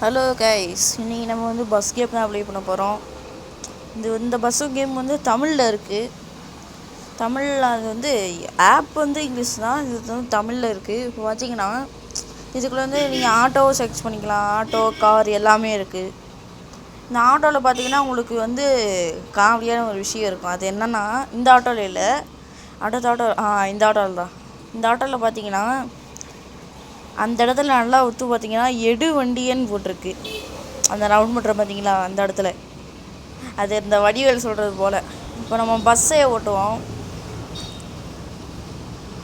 Hello guys, இன்றைக்கி நம்ம வந்து பஸ் கேம் தான் ப்ளே பண்ண போகிறோம். இந்த பஸ்ஸு கேம் வந்து தமிழில் இருக்குது. தமிழில் அது வந்து ஆப் வந்து இங்கிலீஷ் தான், இது வந்து தமிழில் இருக்குது. இப்போ பார்த்தீங்கன்னா இதுக்குள்ளே வந்து நீங்கள் ஆட்டோவை செலக்ட் பண்ணிக்கலாம். ஆட்டோ, கார் எல்லாமே இருக்குது. இந்த ஆட்டோவில் பார்த்தீங்கன்னா உங்களுக்கு வந்து காமெடியான ஒரு விஷயம் இருக்கும். அது என்னென்னா, இந்த ஆட்டோவில் இல்லை, அடுத்த ஆட்டோ இந்த ஆட்டோவில் தான். இந்த ஆட்டோவில் பார்த்தீங்கன்னா அந்த இடத்துல நல்லா ஒத்து பார்த்தீங்கன்னா எடு வண்டியன்னு போட்டிருக்கு. அந்த ரவுண்ட் பண்ணுற பார்த்தீங்களா அந்த இடத்துல, அது இந்த வடிவேல் சொல்கிறது போல். இப்போ நம்ம பஸ்ஸே ஓட்டுவோம்.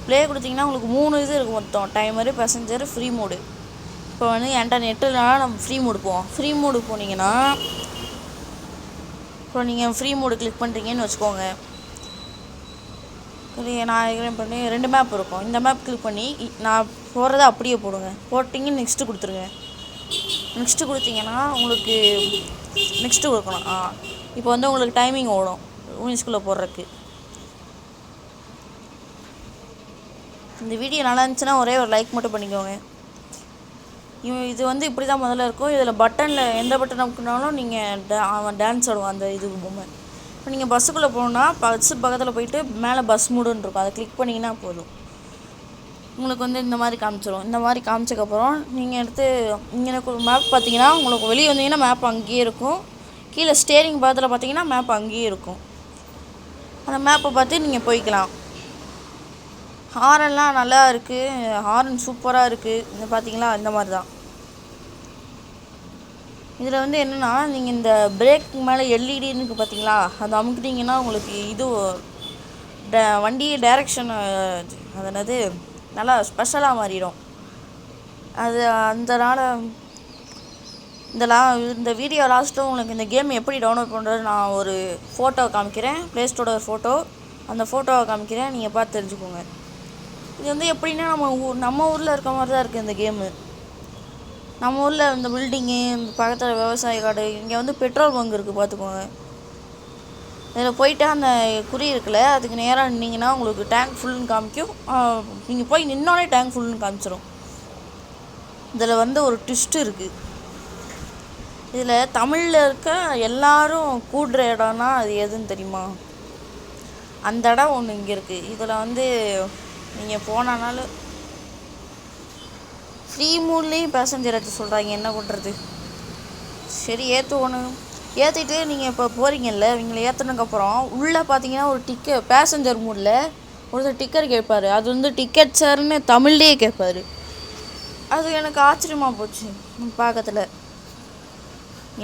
ப்ளே கொடுத்தீங்கன்னா உங்களுக்கு 3 இது இருக்குது மொத்தம்: டைமரு, பேசஞ்சர், ஃப்ரீ மோடு. இப்போ வந்து என்கிட்ட நெட்டுனால நம்ம ஃப்ரீ மோடு போவோம். ஃப்ரீ மோடு போனீங்கன்னா இப்போ நீங்கள் ஃப்ரீ மோடு கிளிக் பண்ணுறீங்கன்னு வச்சுக்கோங்க. நான் எக்ஸ்பிளைன் பண்ணி 2 மேப் இருக்கும். இந்த மேப் கிளிக் பண்ணி நான் போகிறத அப்படியே போடுங்க. போட்டிங்க நெக்ஸ்ட்டு கொடுத்துருங்க. நெக்ஸ்ட்டு கொடுத்தீங்கன்னா உங்களுக்கு நெக்ஸ்ட்டு கொடுக்கணும். இப்போ வந்து உங்களுக்கு டைமிங் ஓடும் யூனிஸ்குள்ளே போடுறதுக்கு. இந்த வீடியோ நல்லா இருந்துச்சுன்னா ஒரே ஒரு லைக் மட்டும் பண்ணிக்கோங்க. இது வந்து இப்படி தான் முதல்ல இருக்கும். இதில் பட்டனில் எந்த பட்டன் அமுக்குனாலும் நீங்கள் அவன் டான்ஸ் ஆடுவான் அந்த இது பொம்மை. இப்போ நீங்கள் பஸ்ஸுக்குள்ளே போகணுன்னா பஸ்ஸு பக்கத்தில் போயிட்டு மேலே பஸ் மூடுன்னு இருக்கும், அதை கிளிக் பண்ணிங்கன்னா போதும். உங்களுக்கு வந்து இந்த மாதிரி காமிச்சிடும். இந்த மாதிரி காமிச்சக்கப்புறம் நீங்கள் எடுத்து இங்கே மேப் பார்த்தீங்கன்னா உங்களுக்கு வெளியே வந்தீங்கன்னா மேப் அங்கேயே இருக்கும். கீழே ஸ்டேரிங் பக்கத்தில் பார்த்தீங்கன்னா மேப் அங்கேயே இருக்கும். அந்த மேப்பை பார்த்து நீங்கள் போய்க்கலாம். ஹாரன்லாம் நல்லா இருக்குது, ஹாரன் சூப்பராக இருக்குது. இந்த பார்த்தீங்களா, இந்த மாதிரி தான். இதில் வந்து என்னென்னா, நீங்கள் இந்த பிரேக் மேலே எல்இடின்னு இருக்குது பார்த்தீங்களா, அதை அமுக்கிட்டிங்கன்னா உங்களுக்கு இது வண்டி டைரக்ஷன் அது என்னது நல்லா ஸ்பெஷலாக மாறிடும். அது அதனால் இந்த வீடியோ லாஸ்ட்டும் உங்களுக்கு இந்த கேம் எப்படி டவுன்லோட் பண்ணுறது நான் ஒரு ஃபோட்டோ காமிக்கிறேன், ப்ளே ஸ்டோரோட ஒரு ஃபோட்டோ. அந்த ஃபோட்டோவை காமிக்கிறேன், நீங்கள் பார்த்து தெரிஞ்சுக்கோங்க. இது வந்து எப்படின்னா நம்ம ஊரில் இருக்க மாதிரி தான் இருக்குது இந்த கேமு. நம்ம ஊரில் இந்த பில்டிங்கு, இந்த பக்கத்தில் விவசாய காடு, இங்கே வந்து பெட்ரோல் பங்க் இருக்குது பார்த்துக்கோங்க. இதில் போயிட்டு அந்த குறி இருக்குல்ல, அதுக்கு நேராக நின்னீங்கன்னா உங்களுக்கு டேங்க் ஃபுல்லுன்னு காமிக்கும். நீங்கள் போய் நின்னோடனே டேங்க் ஃபுல்லுன்னு காமிச்சிடும். இதில் வந்து ஒரு ட்விஸ்ட்டு இருக்குது. இதில் தமிழில் இருக்க எல்லாரும் கூடுற இடம்னா அது எதுன்னு தெரியுமா? அந்த இடம் ஒன்று இங்கே இருக்குது. இதில் வந்து நீங்கள் போனாலும் ஃப்ரீ மூட்லேயும் பேசஞ்சர் ஏற்ற சொல்கிறாங்க. என்ன பண்ணுறது? சரி, ஏற்றுவோணும். ஏற்றிட்டு நீங்கள் இப்போ போகிறீங்கல்ல, இவங்களை ஏற்றினதுக்கப்புறம் உள்ளே பார்த்தீங்கன்னா ஒரு பேசஞ்சர் மூடில் ஒருத்தர் டிக்கெட் கேட்பார். அது வந்து டிக்கெட் சார்னு தமிழ்லேயே கேட்பார். அது எனக்கு ஆச்சரியமாக போச்சு பார்க்கறதுல.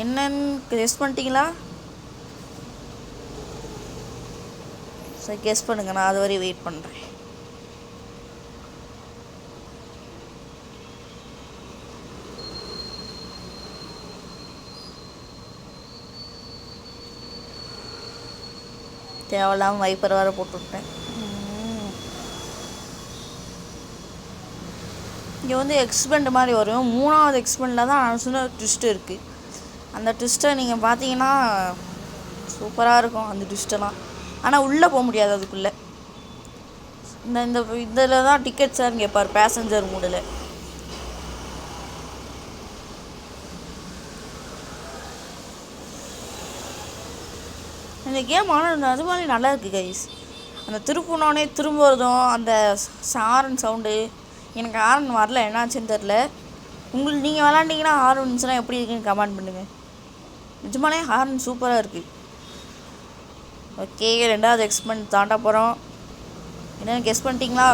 என்னன்னு கெஸ் பண்ணிட்டீங்களா? சரி, கெஸ் பண்ணுங்க, நான் அது வரையும் வெயிட் பண்ணுறேன். தேவையில்லாமல் வைப்பர் வேறு போட்டுவிட்டேன். இங்கே வந்து எக்ஸ்பெண்ட் மாதிரி வரும். 3வது எக்ஸ்பெண்டில் தான் நான் சொன்ன ட்விஸ்ட்டு இருக்குது. அந்த ட்விஸ்ட்டை நீங்கள் பார்த்தீங்கன்னா சூப்பராக இருக்கும் அந்த ட்விஸ்ட்டெல்லாம். ஆனால் உள்ளே போக முடியாது அதுக்குள்ளே. இதில் தான் டிக்கெட் சார்னு கேட்பார் பேசஞ்சர் மூடில். இந்த கேம் ஆனால் அது மாதிரி நல்லா இருக்குது கைஸ். அந்த திருப்பினோடனே திரும்புறதும் அந்த ஹாரன் சவுண்டு, எனக்கு ஹாரன் வரல, என்னாச்சுன்னு தெரில. நீங்கள் விளாண்டிங்கன்னா ஹாரன் வந்துச்சுன்னா எப்படி இருக்குன்னு கமெண்ட் பண்ணுங்கள். நிஜமாலே ஹாரன் சூப்பராக இருக்குது. ஓகே, 2வது எக்ஸ்பெண்ட் தாண்ட போகிறோம். என்னென்னு கெஸ் பண்ணிட்டீங்களா?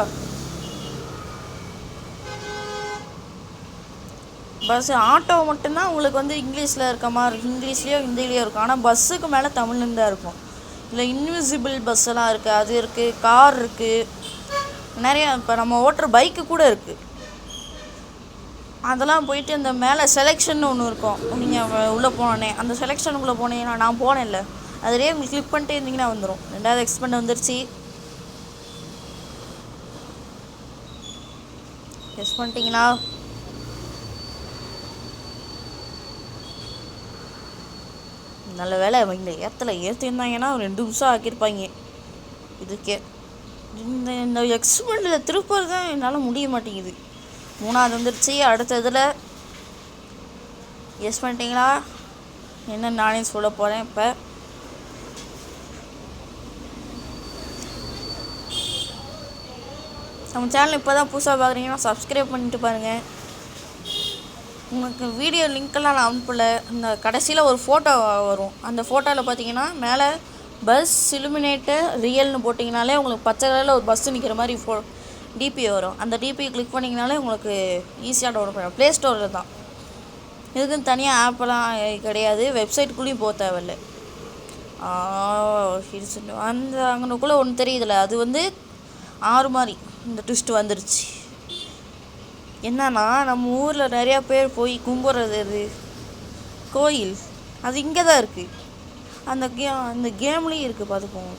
பஸ் ஆட்டோ மட்டும்தான் உங்களுக்கு வந்து இங்கிலீஷில் இருக்க மாதிரி, இங்கிலீஷ்லேயோ ஹிந்திலேயோ இருக்கும். ஆனால் பஸ்ஸுக்கு மேலே தமிழ்லேருந்து தான் இருக்கும். இல்லை இன்விசிபிள் பஸ்ஸெல்லாம் இருக்குது, அது இருக்குது, கார் இருக்குது, நிறையா. இப்போ நம்ம ஓட்டுற பைக்கு கூட இருக்குது. அதெல்லாம் போயிட்டு இந்த மேலே செலெக்ஷன் ஒன்று இருக்கும். நீங்கள் உள்ளே போனோடனே அந்த செலெக்ஷனுக்குள்ளே போனீங்கன்னா, நான் போனேன்ல, அதிலே உங்களுக்கு கிளிக் பண்ணிட்டு இருந்தீங்கன்னா வந்துடும். 2வது எக்ஸ்பெண்ட் வந்துருச்சு. கெஸ் பண்ணிட்டீங்களா? நல்ல வேலை இவங்க ஏற்றிருந்தாங்கன்னா 2 நிமிஷம் ஆக்கியிருப்பாங்க இதுக்கே. இந்த எக்ஸ்பெண்டில் திருப்பூர் தான் என்னால் முடிய மாட்டேங்குது. 3வது வந்துருச்சு. அடுத்த இதில் கெஸ் பண்ணிட்டீங்களா என்ன நானே சொல்ல போகிறேன் இப்போ. நம்ம சேனல் இப்போ தான் புதுசாக பார்க்குறீங்கன்னா சப்ஸ்கிரைப் பண்ணிட்டு பாருங்கள். உங்களுக்கு வீடியோ லிங்க்கெல்லாம் நான் அனுப்பலை. இந்த கடைசியில் ஒரு ஃபோட்டோ வரும். அந்த ஃபோட்டோவில் பார்த்தீங்கன்னா மேலே பஸ் இலுமினேட்டர் ரியல்னு போட்டிங்கனாலே உங்களுக்கு பச்சை கலரில் ஒரு பஸ்ஸு நிற்கிற மாதிரி டிபி வரும். அந்த டிபி கிளிக் பண்ணிங்கனாலே உங்களுக்கு ஈஸியாக டவுன்லோட் பண்ணலாம். ப்ளே ஸ்டோரில் தான். இதுக்குன்னு தனியாக ஆப்பெல்லாம் கிடையாது. வெப்சைட்டுக்குள்ளேயும் போக தேவையில்லை. அந்த அங்கனுக்குள்ளே ஒன்று தெரியுதுல்ல, அது வந்து 6 மாதிரி இந்த ட்விஸ்ட் வந்துருச்சு. என்னன்னா நம்ம ஊரில் நிறையா பேர் போய் கும்பிட்றது எது கோயில், அது இங்கே தான் இருக்குது. அந்த கேம்லேயும் இருக்குது பார்த்துக்கோங்க.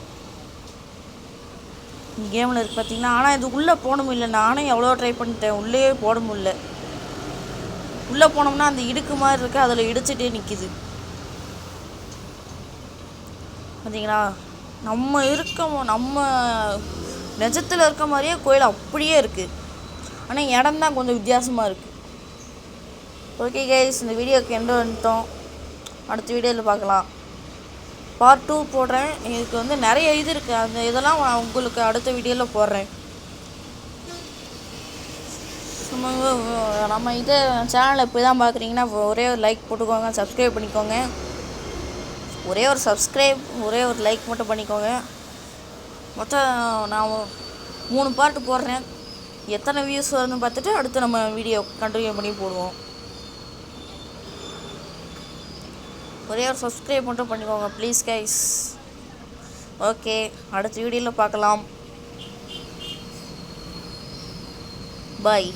கேமில் இருக்குது பார்த்தீங்கன்னா. ஆனால் இது உள்ளே போட முடியல. நானும் எவ்வளோ ட்ரை பண்ணிட்டேன், உள்ளே போட முடியல. உள்ளே போனோம்னா அந்த இடுக்கு மாதிரி இருக்குது, அதில் இடிச்சிட்டே நிற்கிது பார்த்தீங்களா. நம்ம நிஜத்தில் இருக்க மாதிரியே கோயில் அப்படியே இருக்குது. ஆனால் இடம் தான் கொஞ்சம் வித்தியாசமாக இருக்குது. ஓகே கைஸ், இந்த வீடியோக்கு எந்த வந்துட்டோம். அடுத்த வீடியோவில் பார்க்கலாம். பார்ட் 2 போடுறேன். இதுக்கு வந்து நிறைய இது இருக்குது. அந்த இதெல்லாம் நான் உங்களுக்கு அடுத்த வீடியோவில் போடுறேன். நம்ம இதை சேனலை இப்போ தான் பார்க்குறீங்கன்னா ஒரே ஒரு லைக் போட்டுக்கோங்க, சப்ஸ்கிரைப் பண்ணிக்கோங்க. ஒரே ஒரு லைக் மட்டும் பண்ணிக்கோங்க. மொத்தம் நான் 3 பார்ட்டு போடுறேன். எத்தனை வியூஸ் வருதுன்னு பார்த்துட்டு அடுத்து நம்ம வீடியோ கண்டினியூ பண்ணி போடுவோம். ஒரே ஒரு சப்ஸ்கிரைப் மட்டும் பண்ணிக்கோங்க ப்ளீஸ் கைஸ். ஓகே, அடுத்த வீடியோவில் பார்க்கலாம். பாய்.